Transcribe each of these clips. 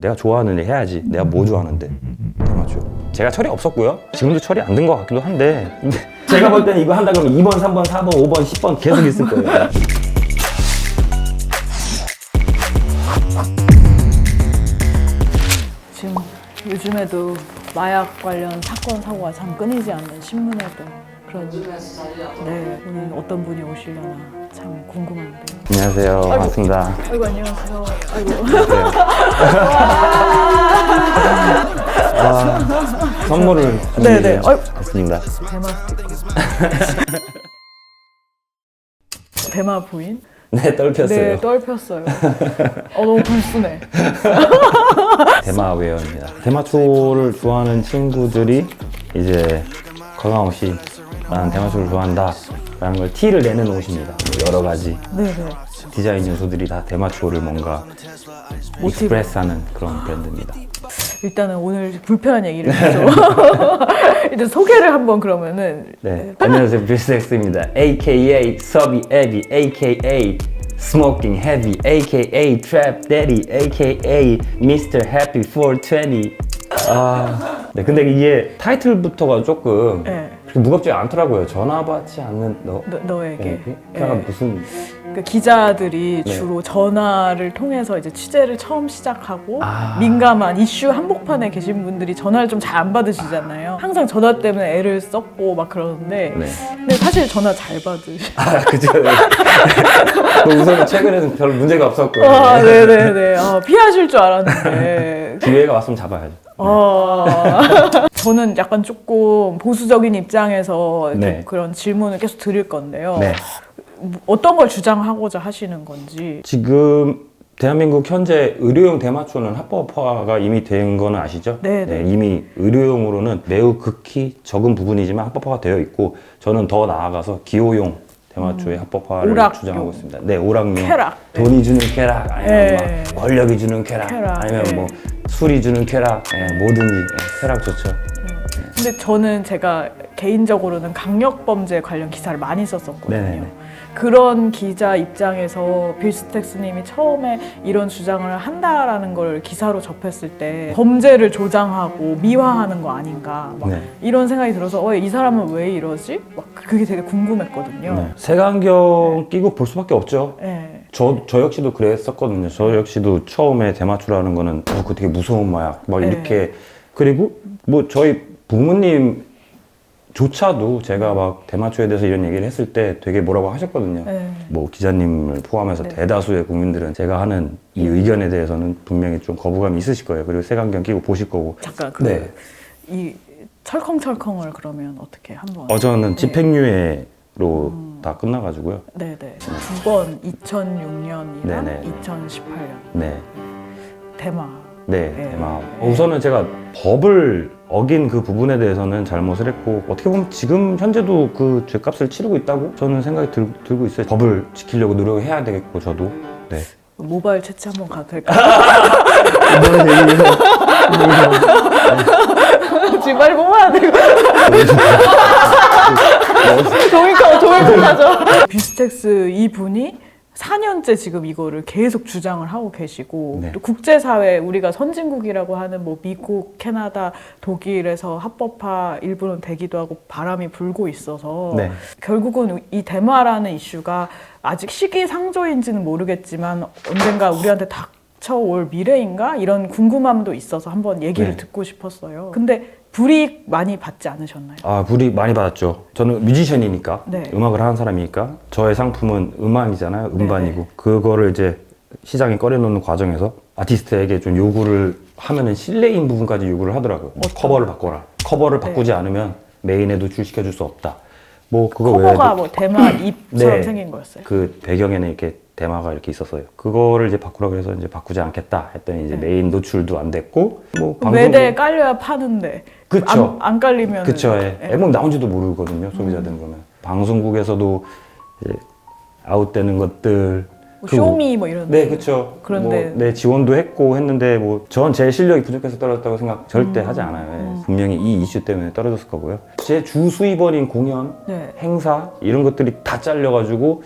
내가 좋아하는 일 해야지. 내가 뭐 좋아하는데? 대마초. 제가 철이 없었고요. 지금도 철이 안 든 것 같기도 한데 제가 볼 때는 이거 한다 그러면 2번, 3번, 4번, 5번, 10번 계속 있을 거예요. 지금 요즘에도 마약 관련 사건 사고가 참 끊이지 않는 신문에도 그런 네 오늘 어떤 분이 오시려나 참 궁금한데. 안녕하세요. 반갑습니다. 아이고 안녕하세요. 아이고. 선물을 네네. 준비했습니다. 대마 스티커. 대마 부인? 네, 떨폈어요. 네, 떨폈어요. 너무 불순해. 대마웨어입니다. 대마초를 좋아하는 친구들이 이제 거강 없이 나는 대마초를 좋아한다 라는 걸 티를 내는 옷입니다. 여러 가지 네네. 디자인 요소들이 다 대마초를 뭔가 익스프레스하는 그런 브랜드입니다. 일단은 오늘 불편한 얘기를 해줘. 일단 소개를 한번 그러면은. 네, 안녕하세요. 빌스엑스입니다. AKA 서비 애비, AKA Smoking Heavy, AKA Trap Daddy, AKA Mr. Happy 420. 네, 근데 이게 타이틀부터가 조금 네. 그렇게 무겁지 않더라고요. 전화 받지 않는 너에게. 네, 그냥 네. 무슨 그 기자들이 네. 주로 전화를 통해서 이제 취재를 처음 시작하고 아. 민감한 이슈 한복판에 계신 분들이 전화를 좀 잘 안 받으시잖아요. 항상 전화 때문에 애를 썼고 막 그러는데 네. 근데 사실 전화 잘 받으시. 그죠. 우선 최근에는 별 문제가 없었고 네네네. 피하실 줄 알았는데. 기회가 왔으면 잡아야죠. 저는 약간 조금 보수적인 입장에서 이렇게 네. 그런 질문을 계속 드릴 건데요. 네. 어떤 걸 주장하고자 하시는 건지. 지금 대한민국 현재 의료용 대마초는 합법화가 이미 된 거는 아시죠? 네네. 이미 의료용으로는 매우 극히 적은 부분이지만 합법화가 되어 있고 저는 더 나아가서 기호용 대마초의 합법화를 오락용. 주장하고 있습니다. 네, 오락용. 쾌락. 돈이 주는 쾌락, 아니면 네. 막 권력이 주는 쾌락, 쾌락, 아니면 네. 뭐 술이 주는 쾌락, 뭐든지 쾌락 좋죠. 근데 저는 제가 개인적으로는 강력범죄 관련 기사를 많이 썼었거든요. 네네네. 그런 기자 입장에서 빌스텍스님이 처음에 이런 주장을 한다라는 걸 기사로 접했을 때 범죄를 조장하고 미화하는 거 아닌가 막 네. 이런 생각이 들어서 이 사람은 왜 이러지? 막 그게 되게 궁금했거든요. 네. 색안경 끼고 볼 수밖에 없죠. 네. 저 역시도 그랬었거든요. 저 역시도 처음에 대마초라는 거는 그거 되게 무서운 마약 막 네. 이렇게 그리고 뭐 저희 부모님조차도 제가 막 대마초에 대해서 이런 얘기를 했을 때 되게 뭐라고 하셨거든요. 네. 뭐 기자님을 포함해서 네. 대다수의 국민들은 제가 하는 이 의견에 대해서는 분명히 좀 거부감이 있으실 거예요. 그리고 색안경 끼고 보실 거고. 잠깐 네. 이 철컹철컹을 그러면 어떻게 한번 저는 집행유예로 다 끝나가지고요. 네네 두 번 2006년이랑 네네. 2018년 네. 대마 네, 네. 대마. 우선은 제가 법을 어긴 그 부분에 대해서는 잘못을 했고 어떻게 보면 지금 현재도 그 죄값을 치르고 있다고 저는 생각이 들고 있어요. 법을 지키려고 노력해야 되겠고 저도. 네. 모바일 채취 한번 가도 될까요? 지금 빨리 뽑아야 되고 종이컵 하죠. 뷰스텍스 이분이 4년째 지금 이거를 계속 주장을 하고 계시고 네. 또 국제사회 우리가 선진국이라고 하는 뭐 미국, 캐나다, 독일에서 합법화 일부는 되기도 하고 바람이 불고 있어서 네. 결국은 이 대마라는 이슈가 아직 시기상조인지는 모르겠지만 언젠가 우리한테 닥쳐올 미래인가? 이런 궁금함도 있어서 한번 얘기를 네. 듣고 싶었어요. 근데 불이익 많이 받지 않으셨나요? 불이익 많이 받았죠. 저는 뮤지션이니까 네. 음악을 하는 사람이니까 저의 상품은 음악이잖아요. 음반이고 네네. 그거를 이제 시장에 꺼내놓는 과정에서 아티스트에게 좀 요구를 하면은 실내인 부분까지 요구를 하더라고요. 커버를 바꿔라. 커버를 바꾸지 않으면 메인에 노출시켜줄 수 없다. 뭐 그거 커버가 외에도 뭐 대마 잎처럼 네. 생긴 거였어요. 그 배경에는 이렇게 대마가 이렇게 있었어요. 그거를 이제 바꾸라고 해서 이제 바꾸지 않겠다 했더니 이제 네. 메인 노출도 안 됐고 뭐 매대에 깔려야 파는데 그쵸. 안 깔리면 그쵸. 앨범 나온지도 모르거든요. 소비자들은 그러면 방송국에서도 이제 아웃되는 것들 뭐 쇼미 뭐 이런 네, 그쵸. 그런데 뭐, 네, 지원도 했고 했는데 뭐 전 제 실력이 부족해서 떨어졌다고 생각 절대 하지 않아요. 예. 분명히 이 이슈 때문에 떨어졌을 거고요. 제 주 수입원인 공연, 네. 행사 이런 것들이 다 잘려가지고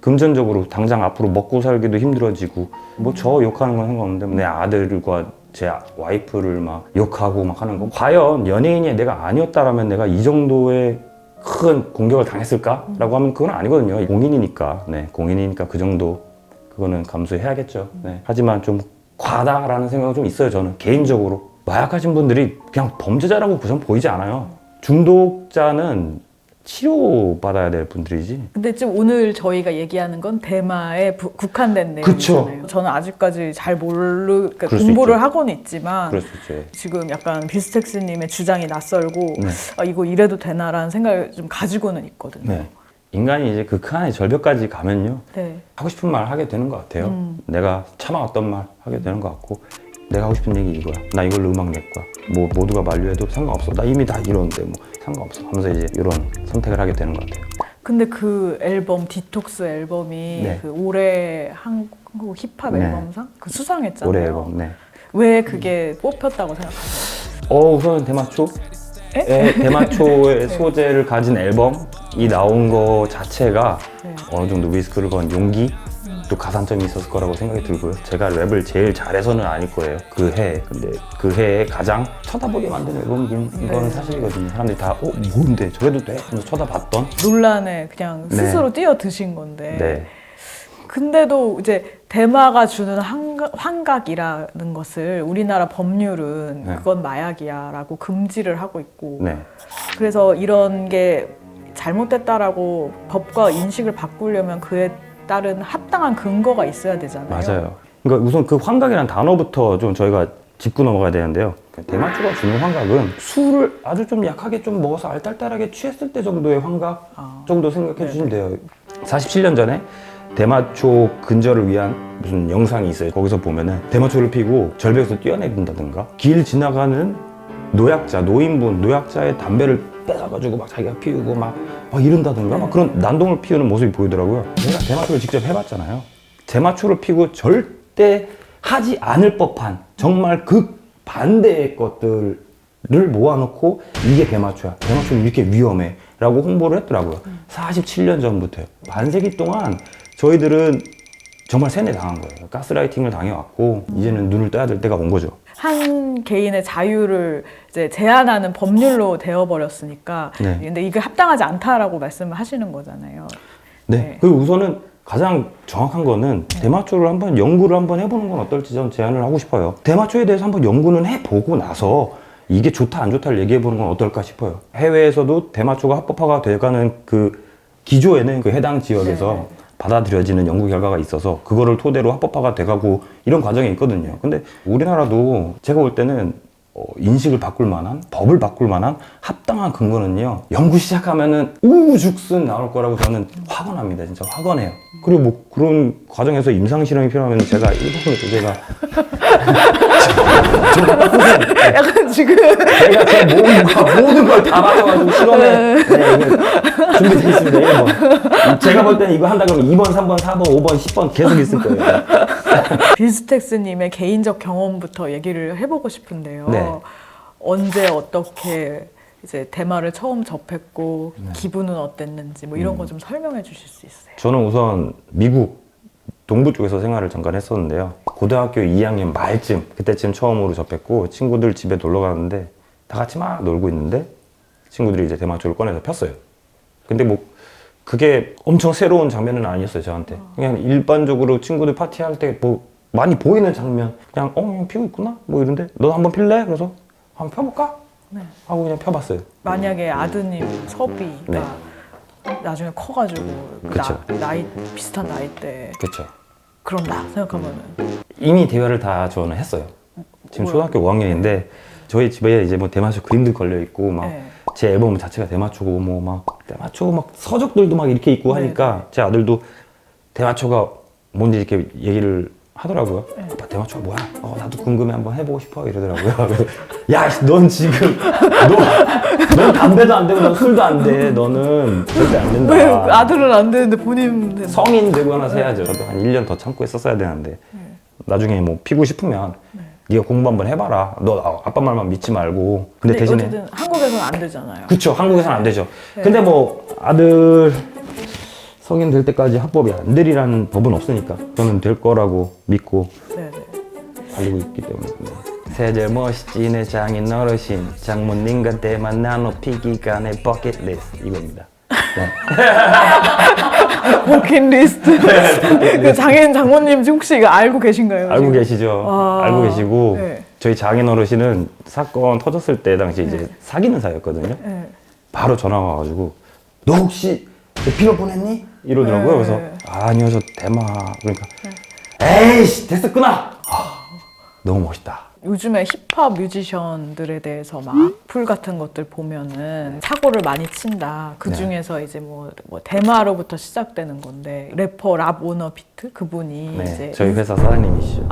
금전적으로 당장 앞으로 먹고 살기도 힘들어지고 뭐 저 욕하는 건 상관없는데 내 아들과 제 와이프를 막 욕하고 막 하는 거 과연 연예인이 내가 아니었다라면 내가 이 정도의 큰 공격을 당했을까? 라고 하면 그건 아니거든요. 공인이니까. 네, 공인이니까 그 정도 그거는 감수해야겠죠. 네. 하지만 좀 과다라는 생각은 좀 있어요. 저는 개인적으로 마약하신 분들이 그냥 범죄자라고 그전 보이지 않아요. 중독자는 치료받아야 될 분들이지. 근데 지금 오늘 저희가 얘기하는 건 대마에 국한된 그쵸. 내용이잖아요. 저는 아직까지 잘 그러니까 그럴 수 공부를 있죠. 하고는 있지만 그럴 수 있죠. 지금 약간 비스텍스님의 주장이 낯설고 네. 아, 이거 이래도 되나라는 생각을 좀 가지고는 있거든요. 네. 인간이 이제 그 칸의 절벽까지 가면요. 네. 하고 싶은 말 하게 되는 것 같아요. 내가 참아왔던 말 하게 되는 것 같고 내가 하고 싶은 얘기 이거야. 나 이걸로 음악 낼 거야. 뭐 모두가 만류해도 상관없어. 나 이미 다 이러는데 뭐 상관없어. 하면서 이제 이런 선택을 하게 되는 것 같아요. 근데 그 앨범 디톡스 앨범이 네. 그 올해 한국 힙합 네. 앨범상 그 수상했잖아요. 올해 앨범. 네. 왜 그게 뽑혔다고 생각하세요? 우선 대마초의 소재를 가진 앨범이 나온 거 자체가 네. 어느 정도 리스크를 건 용기 또 가산점이 있었을 거라고 생각이 들고요. 제가 랩을 제일 잘해서는 아닐 거예요. 그 해에. 근데 그 해에 가장 쳐다보게 만든 앨범이긴 이거는 사실이거든요. 사람들이 다 뭔데 저래도 돼? 하면서 쳐다봤던. 논란에 그냥 네. 스스로 뛰어드신 건데 네. 근데도 이제 대마가 주는 환각이라는 것을 우리나라 법률은 네. 그건 마약이야 라고 금지를 하고 있고 네. 그래서 이런 게 잘못됐다라고 법과 인식을 바꾸려면 그에 따른 합당한 근거가 있어야 되잖아요. 맞아요. 그러니까 우선 그 환각이라는 단어부터 좀 저희가 짚고 넘어가야 되는데요. 대마초가 주는 환각은 술을 아주 좀 약하게 좀 먹어서 알딸딸하게 취했을 때 정도의 환각 정도 생각해 주시면 돼요. 47년 전에 대마초 근절을 위한 무슨 영상이 있어요. 거기서 보면은 대마초를 피고 절벽에서 뛰어내린다든가 길 지나가는 노약자, 노인분, 노약자의 담배를 뺏어가지고 막 자기가 피우고 막 이런다든가 막 그런 난동을 피우는 모습이 보이더라고요. 제가 대마초를 직접 해봤잖아요. 대마초를 피고 절대 하지 않을 법한 정말 극반대의 것들을 모아놓고 이게 대마초야. 대마초는 이렇게 위험해. 라고 홍보를 했더라고요. 47년 전부터요. 반세기 동안 저희들은 정말 세뇌 당한 거예요. 가스라이팅을 당해왔고 이제는 눈을 떠야 될 때가 온 거죠. 한 개인의 자유를 이제 제한하는 법률로 되어버렸으니까 네. 근데 이게 합당하지 않다라고 말씀을 하시는 거잖아요. 네. 네. 그리고 우선은 가장 정확한 거는 대마초를 한번 연구를 한번 해보는 건 어떨지 저는 제안을 하고 싶어요. 대마초에 대해서 한번 연구는 해보고 나서 이게 좋다 안 좋다를 얘기해보는 건 어떨까 싶어요. 해외에서도 대마초가 합법화가 돼가는 그 기조에는 그 해당 지역에서 네. 받아들여지는 연구 결과가 있어서 그거를 토대로 합법화가 돼가고 이런 과정이 있거든요. 근데 우리나라도 제가 볼 때는 인식을 바꿀 만한, 법을 바꿀 만한 합당한 근거는요. 연구 시작하면은 우죽순 나올 거라고 저는 확언합니다. 진짜 확언해요. 그리고 뭐 그런 과정에서 임상실험이 필요하면 제가 일본에서 제가 약간 지금 제가 제 몸과 모든 걸 다 맞아가지고 실험에 준비되어 있습니다. 1번. 제가 볼 때는 이거 한다 그러면 2번, 3번, 4번, 5번, 10번 계속 있을 거예요. 빌스텍스님의 개인적 경험부터 얘기를 해보고 싶은데요. 네. 언제 어떻게 이제 대마를 처음 접했고 기분은 어땠는지 뭐 이런 거 좀 설명해 주실 수 있어요? 저는 우선 미국 동부 쪽에서 생활을 잠깐 했었는데요. 고등학교 2학년 말쯤 그때쯤 처음으로 접했고 친구들 집에 놀러 가는데 다 같이 막 놀고 있는데 친구들이 이제 대마초를 꺼내서 폈어요. 근데 뭐 그게 엄청 새로운 장면은 아니었어요 저한테. 그냥 일반적으로 친구들 파티할 때 뭐 많이 보이는 장면 그냥 그냥 피고 있구나 뭐 이런데 너 한번 필래? 그래서 한번 펴볼까? 네. 하고 그냥 펴봤어요. 만약에 아드님 서비가 네. 나중에 커가지고 그쵸. 나이 비슷한 나이 때 그렇죠. 그런다 생각하면은 이미 대화를 다 저는 했어요. 지금 뭐야? 초등학교 5학년인데 저희 집에 이제 뭐 대마초 그림들 걸려 있고 막 네. 제 앨범 자체가 대마초고 뭐 막 대마초 막 서적들도 막 이렇게 있고 하니까 제 아들도 대마초가 뭔지 이렇게 얘기를 하더라고요. 아빠 대마초가 뭐야? 나도 궁금해 한번 해보고 싶어 이러더라고요. 그래서 야, 넌 지금 넌 담배도 안 되고 넌 술도 안 돼. 너는 절대 안 된다. 왜 아들은 안 되는데 본인 되는 성인 되고 나서 해야죠. 저도 한 1년 더 참고 했었어야 되는데 나중에 뭐 피고 싶으면 네가 공부 한번 해봐라. 너 아빠 말만 믿지 말고. 근데 대신에 어쨌든 한국에서는 안 되잖아요. 그쵸. 한국에서는 안 되죠. 근데 뭐 아들 성인 될 때까지 합법이 안 되리라는 법은 없으니까 저는 될 거라고 믿고 네네. 달리고 있기 때문에. 세절 멋있지 내 장인 어르신 장모님과 때만 나눠 피기가 내 버킷리스트 이겁니다. 네. 버킷리스트. 그 장인 장모님 혹시 이거 알고 계신가요? 알고 지금? 계시죠? 알고 계시고 네. 저희 장인 어르신은 사건 터졌을 때 당시 이제 사귀는 사이였거든요. 네. 바로 전화가 와가지고 너 혹시 필요 보냈니? 이러더라고요. 네. 그래서 아니요 저 대마 그러니까 에이씨 됐어 끊어. 너무 멋있다. 요즘에 힙합 뮤지션들에 대해서 막 악플 같은 것들 보면은 사고를 많이 친다. 그 중에서 이제 뭐 대마로부터 시작되는 건데 래퍼 랍 오너 비트 그분이 네, 이제 저희 회사 사장님이시죠.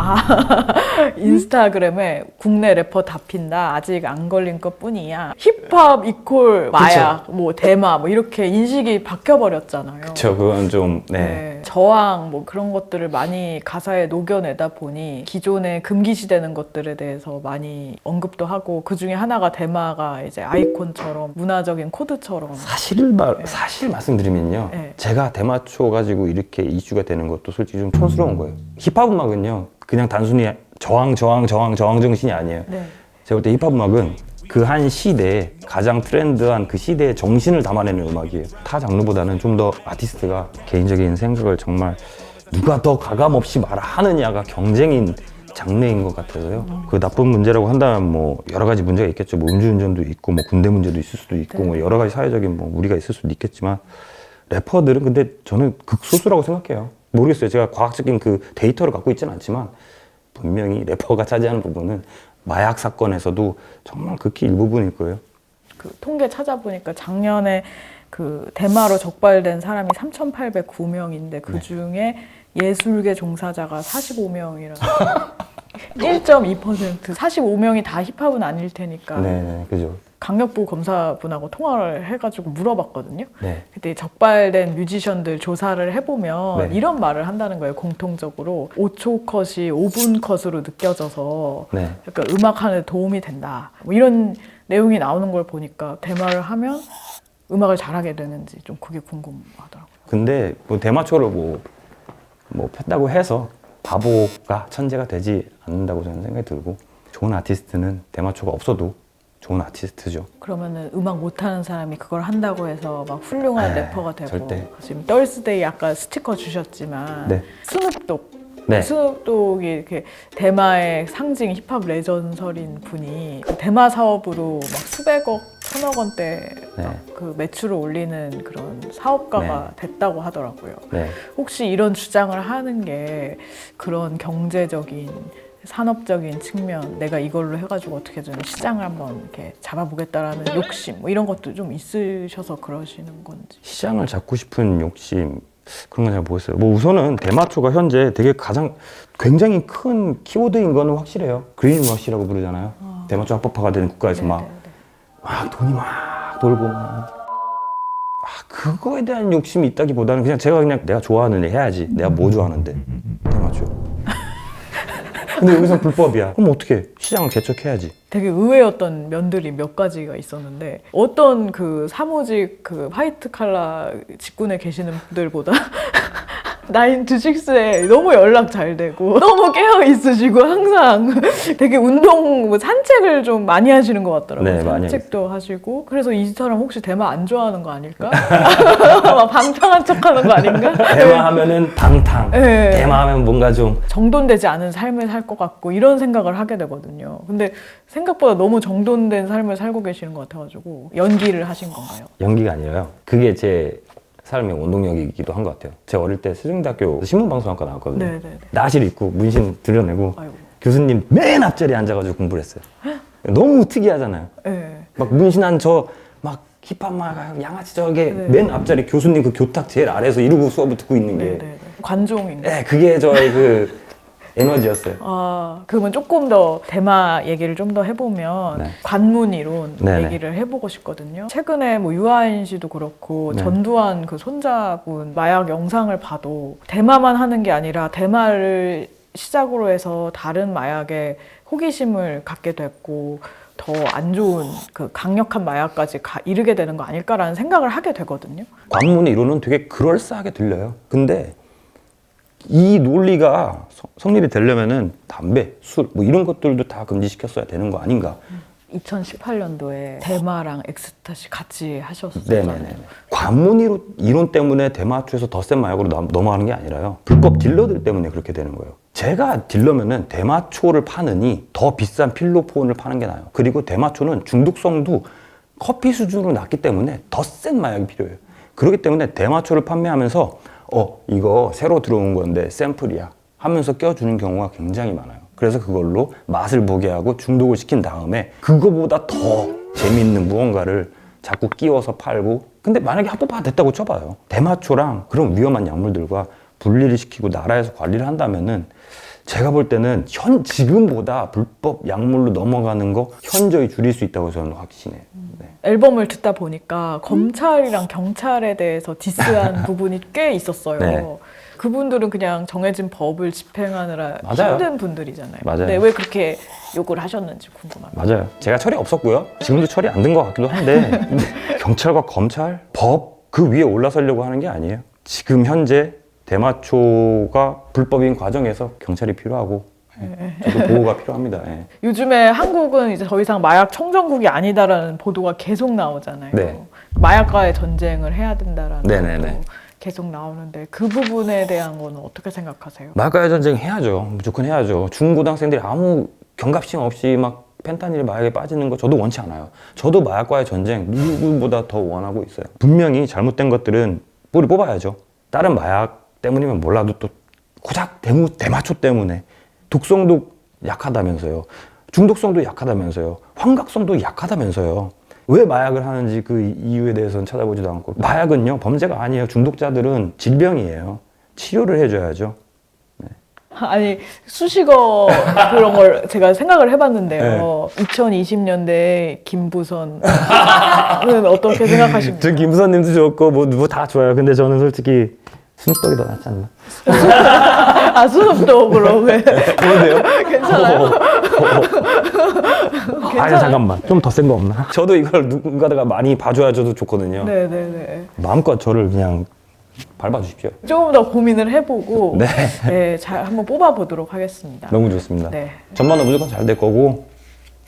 인스타그램에 국내 래퍼 다 핀다. 아직 안 걸린 것 뿐이야. 힙합 이퀄 마약, 뭐 대마 뭐 이렇게 인식이 바뀌어 버렸잖아요. 저 그건 좀 네. 저항 뭐 그런 것들을 많이 가사에 녹여내다 보니 기존에 금기시되는 것들에 대해서 많이 언급도 하고 그 중에 하나가 대마가 이제 아이콘처럼 문화적인 코드처럼 사실 말씀드리면요. 네. 제가 대마초 가지고 이렇게 이슈가 되는 것도 솔직히 좀 촌스러운 거예요. 힙합 음악은요. 그냥 단순히 저항 정신이 아니에요. 네. 제가 볼 때 힙합 음악은 그 한 시대에 가장 트렌드한 그 시대의 정신을 담아내는 음악이에요. 타 장르보다는 좀 더 아티스트가 개인적인 생각을 정말 누가 더 가감없이 말하느냐가 경쟁인 장르인 것 같아서요. 그 나쁜 문제라고 한다면 뭐 여러 가지 문제가 있겠죠. 뭐 음주운전도 있고 뭐 군대 문제도 있을 수도 있고 네. 뭐 여러 가지 사회적인 뭐 무리가 있을 수도 있겠지만 래퍼들은 근데 저는 극소수라고 생각해요. 모르겠어요. 제가 과학적인 그 데이터를 갖고 있지는 않지만 분명히 래퍼가 차지하는 부분은 마약 사건에서도 정말 극히 일부분일 거예요. 그 통계 찾아보니까 작년에 그 대마로 적발된 사람이 3,809명인데 그 중에 예술계 종사자가 45명이라서 1.2% 45명이 다 힙합은 아닐 테니까 네, 그죠. 강력부 검사분하고 통화를 해가지고 물어봤거든요. 네. 그때 적발된 뮤지션들 조사를 해보면 네. 이런 말을 한다는 거예요. 공통적으로 5초 컷이 5분 컷으로 느껴져서 네. 약간 음악하는 데 도움이 된다. 뭐 이런 내용이 나오는 걸 보니까 대마를 하면 음악을 잘하게 되는지 좀 그게 궁금하더라고요. 근데 뭐 대마초를 뭐 폈다고 해서 바보가 천재가 되지 않는다고 저는 생각이 들고 좋은 아티스트는 대마초가 없어도 좋은 아티스트죠. 그러면은 음악 못하는 사람이 그걸 한다고 해서 막 훌륭한 네, 래퍼가 되고 절대. 지금 덜스데이 아까 스티커 주셨지만 네. 스눕독 네. 스눕독이 이렇게 대마의 상징 힙합 레전설인 분이 그 대마 사업으로 막 수백억 천억 원대 네. 그 매출을 올리는 그런 사업가가 됐다고 하더라고요. 네. 혹시 이런 주장을 하는 게 그런 경제적인 산업적인 측면 내가 이걸로 해가지고 어떻게든 시장을 한번 이렇게 잡아보겠다라는 욕심 뭐 이런 것도 좀 있으셔서 그러시는 건지. 시장을 잡고 싶은 욕심 그런 건 잘 모르겠어요. 뭐 우선은 대마초가 현재 되게 굉장히 큰 키워드인 거는 확실해요. 그린워시라고 부르잖아요. 대마초 합법화가 되는 국가에서 막 돈이 막 돌고 그거에 대한 욕심이 있다기보다는 그냥 제가 그냥 내가 좋아하는 일 해야지. 내가 뭐 좋아하는데 대마초. 근데 여기서 불법이야. 그럼 어떻게? 시장을 개척해야지. 되게 의외였던 면들이 몇 가지가 있었는데 어떤 그 사무직 그 화이트 칼라 직군에 계시는 분들보다 9to6에 너무 연락 잘 되고 너무 깨어 있으시고 항상 되게 운동 뭐 산책을 좀 많이 하시는 것 같더라고요. 네, 많이 산책도 하시고 그래서 이 사람 혹시 대마 안 좋아하는 거 아닐까? 막 방탕한 척하는 거 아닌가? 대마하면은 방탕. 네. 대마하면 뭔가 좀 정돈되지 않은 삶을 살 것 같고 이런 생각을 하게 되거든요. 근데 생각보다 너무 정돈된 삶을 살고 계시는 것 같아가지고 연기를 하신 건가요? 연기가 아니라요. 그게 제 삶의 원동력이기도 한 것 같아요. 제가 어릴 때 세종대학교 신문방송학과 나왔거든요. 네네네. 나실 입고 문신 드러내고 아이고. 교수님 맨 앞자리에 앉아가지고 공부를 했어요. 너무 특이하잖아요. 네. 막 문신한 저 막 힙합 막 양아치 저게 네. 맨 앞자리 교수님 그 교탁 제일 아래에서 이러고 수업을 듣고 있는 게 네네. 관종인가? 네, 그게 저의 그 에너지였어요. 그러면 조금 더 대마 얘기를 좀 더 해보면 네. 관문 이론 네네. 얘기를 해보고 싶거든요. 최근에 뭐 유아인 씨도 그렇고 네. 전두환 그 손자분 마약 영상을 봐도 대마만 하는 게 아니라 대마를 시작으로 해서 다른 마약에 호기심을 갖게 됐고 더 안 좋은 그 강력한 마약까지 이르게 되는 거 아닐까라는 생각을 하게 되거든요. 관문의 이론은 되게 그럴싸하게 들려요. 근데 이 논리가 성립이 되려면은 담배, 술 뭐 이런 것들도 다 금지시켰어야 되는 거 아닌가? 2018년도에 대마랑 엑스타시 같이 하셨었잖아요. 네네네. 관문 이론 때문에 대마초에서 더 센 마약으로 넘어가는 게 아니라요. 불법 딜러들 때문에 그렇게 되는 거예요. 제가 딜러면은 대마초를 파느니 더 비싼 필로폰을 파는 게 나아요. 그리고 대마초는 중독성도 커피 수준으로 낮기 때문에 더 센 마약이 필요해요. 그렇기 때문에 대마초를 판매하면서 이거 새로 들어온 건데 샘플이야 하면서 껴주는 경우가 굉장히 많아요. 그래서 그걸로 맛을 보게 하고 중독을 시킨 다음에 그거보다 더 재미있는 무언가를 자꾸 끼워서 팔고, 근데 만약에 합법화 됐다고 쳐봐요. 대마초랑 그런 위험한 약물들과 분리를 시키고 나라에서 관리를 한다면은 제가 볼 때는 지금보다 불법 약물로 넘어가는 거 현저히 줄일 수 있다고 저는 확신해요. 네. 앨범을 듣다 보니까 검찰이랑 경찰에 대해서 디스한 부분이 꽤 있었어요. 네. 그분들은 그냥 정해진 법을 집행하느라 맞아요. 힘든 분들이잖아요. 맞아요. 근데 왜 그렇게 욕을 하셨는지 궁금합니다. 맞아요. 제가 처리 없었고요. 지금도 처리 안 된 것 같기도 한데 근데 경찰과 검찰, 법 그 위에 올라서려고 하는 게 아니에요. 지금 현재 대마초가 불법인 과정에서 경찰이 필요하고 저도 보호가 필요합니다. 예. 요즘에 한국은 이제 더 이상 마약 청정국이 아니다라는 보도가 계속 나오잖아요. 네. 마약과의 전쟁을 해야 된다라는 네네네. 것도 계속 나오는데 그 부분에 대한 거는 어떻게 생각하세요? 마약과의 전쟁 해야죠. 무조건 해야죠. 중고등학생들이 아무 경각심 없이 막 펜타닐 마약에 빠지는 거 저도 원치 않아요. 저도 마약과의 전쟁 누구보다 더 원하고 있어요. 분명히 잘못된 것들은 뿌리 뽑아야죠. 다른 마약 때문이면 몰라도 또 고작 대마초 때문에 독성도 약하다면서요. 중독성도 약하다면서요. 환각성도 약하다면서요. 왜 마약을 하는지 그 이유에 대해서는 찾아보지도 않고. 마약은요, 범죄가 아니에요. 중독자들은 질병이에요. 치료를 해줘야죠. 아니 수식어 그런 걸 제가 생각을 해봤는데요. 2020년대 김부선은 어떻게 생각하십니까? 저 김부선님도 좋고 뭐 다 좋아요. 근데 저는 솔직히 스눕독이 더 낫지 않나? 아 스눕독으로 왜? 좋은데요? 괜찮아요? 아니 잠깐만, 좀 더 센 거 없나? 저도 이걸 누군가가 많이 봐줘야 저도 좋거든요. 네네네. 마음껏 저를 그냥 밟아주십시오. 조금 더 고민을 해보고 네. 네, 잘 한번 뽑아보도록 하겠습니다. 너무 좋습니다. 네. 전반은 무조건 잘 될 거고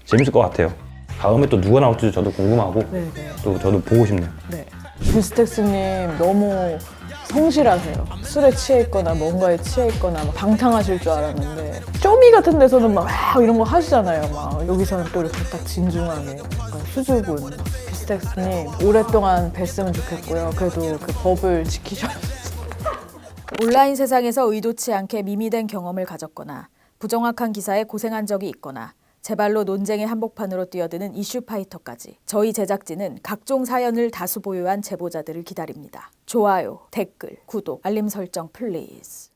재밌을 것 같아요. 다음에 또 누가 나올지 저도 궁금하고 네네. 또 저도 보고 싶네요. 네. 뷰스텍스님 너무 성실하세요. 술에 취해 있거나 뭔가에 취해 있거나 막 방탕하실 줄 알았는데 쇼미 같은 데서는 막 이런 거 하시잖아요. 막 여기서는 또 이렇게 딱 진중하게 약간 수줍은 뷰스텍스님 오랫동안 뵀으면 좋겠고요. 그래도 그 법을 지키셔야 온라인 세상에서 의도치 않게 미미된 경험을 가졌거나 부정확한 기사에 고생한 적이 있거나 제발로 논쟁의 한복판으로 뛰어드는 이슈 파이터까지 저희 제작진은 각종 사연을 다수 보유한 제보자들을 기다립니다. 좋아요, 댓글, 구독, 알림 설정 플리즈.